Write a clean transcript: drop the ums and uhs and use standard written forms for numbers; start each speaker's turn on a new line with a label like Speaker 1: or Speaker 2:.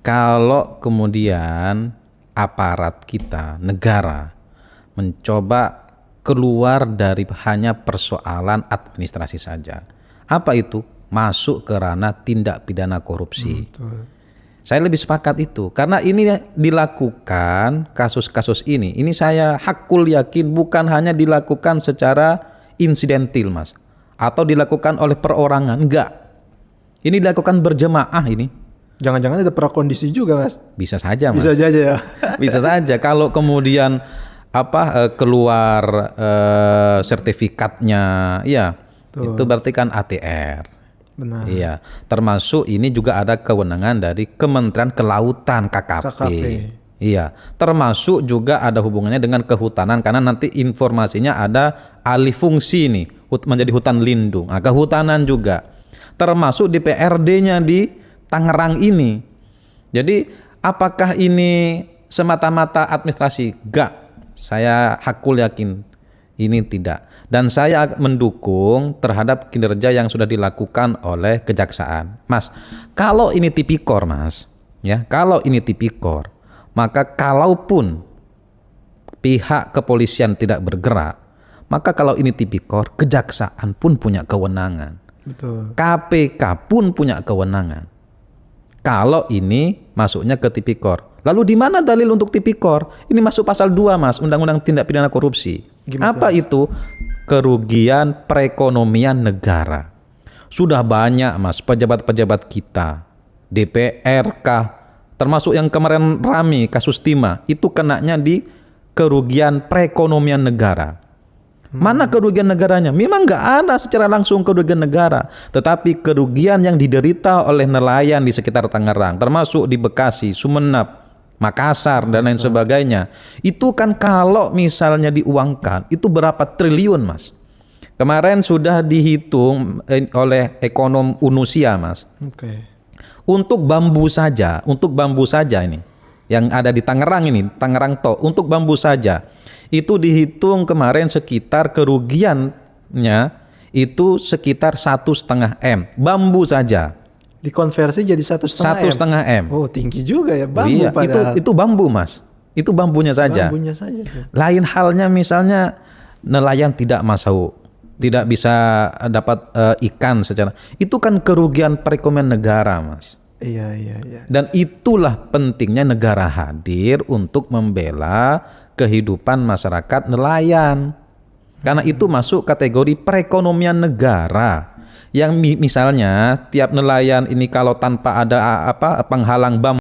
Speaker 1: Kalau kemudian aparat kita, negara, mencoba keluar dari hanya persoalan administrasi saja. Apa itu? Masuk ke ranah tindak pidana korupsi.
Speaker 2: Betul.
Speaker 1: Saya lebih sepakat itu. Karena ini dilakukan, kasus-kasus ini saya hakul yakin bukan hanya dilakukan secara insidentil, Mas. Atau dilakukan oleh perorangan. Enggak. Ini dilakukan berjemaah ini.
Speaker 2: Jangan-jangan ada prakondisi juga, Mas?
Speaker 1: Bisa saja, Mas.
Speaker 2: Bisa saja ya.
Speaker 1: Bisa saja. Kalau kemudian keluar sertifikatnya, ya
Speaker 2: Betul.
Speaker 1: itu berarti kan ATR.
Speaker 2: Benar.
Speaker 1: Iya. Termasuk ini juga ada kewenangan dari Kementerian Kelautan KKP. Iya. Termasuk juga ada hubungannya dengan kehutanan karena nanti informasinya ada alih fungsi nih menjadi hutan lindung. Nah, kehutanan juga. Termasuk di PRD-nya di Tangerang ini. Jadi apakah ini semata-mata administrasi? Enggak. Saya hakul yakin ini tidak. Dan saya mendukung terhadap kinerja yang sudah dilakukan oleh kejaksaan. Mas, kalau ini tipikor, Mas, ya, kalau ini tipikor, maka kalaupun pihak kepolisian tidak bergerak, maka kalau ini tipikor, kejaksaan pun punya kewenangan.
Speaker 2: Betul.
Speaker 1: KPK pun punya kewenangan. Kalau ini masuknya ke tipikor. Lalu di mana dalil untuk tipikor? Ini masuk pasal 2, Mas, Undang-Undang Tindak Pidana Korupsi.
Speaker 2: Gimana?
Speaker 1: Apa itu? Kerugian perekonomian negara. Sudah banyak, Mas, pejabat-pejabat kita, DPR termasuk yang kemarin rame kasus timah, itu kenanya di kerugian perekonomian negara. Mana kerugian negaranya? Memang nggak ada secara langsung kerugian negara, tetapi kerugian yang diderita oleh nelayan di sekitar Tangerang, termasuk di Bekasi, Sumeneb, Makassar dan lain sebagainya. Itu kan kalau misalnya diuangkan itu berapa triliun, Mas. Kemarin sudah dihitung oleh ekonom Unusia, Mas.
Speaker 2: Oke.
Speaker 1: Untuk bambu saja ini yang ada di Tangerang ini, Tangerang untuk bambu saja itu dihitung kemarin sekitar kerugiannya itu sekitar 1,5 M bambu saja.
Speaker 2: Dikonversi jadi 1,5 M.
Speaker 1: Oh,
Speaker 2: tinggi juga ya bambu.
Speaker 1: Iya, itu bambu, Mas. Itu bambunya saja.
Speaker 2: Bambunya saja tuh.
Speaker 1: Lain halnya misalnya nelayan tidak masuk, tidak bisa dapat ikan secara. Itu kan kerugian perekonomian negara, Mas.
Speaker 2: Iya.
Speaker 1: Dan itulah pentingnya negara hadir untuk membela kehidupan masyarakat nelayan. Karena itu masuk kategori perekonomian negara. Yang misalnya tiap nelayan ini kalau tanpa ada penghalang bambu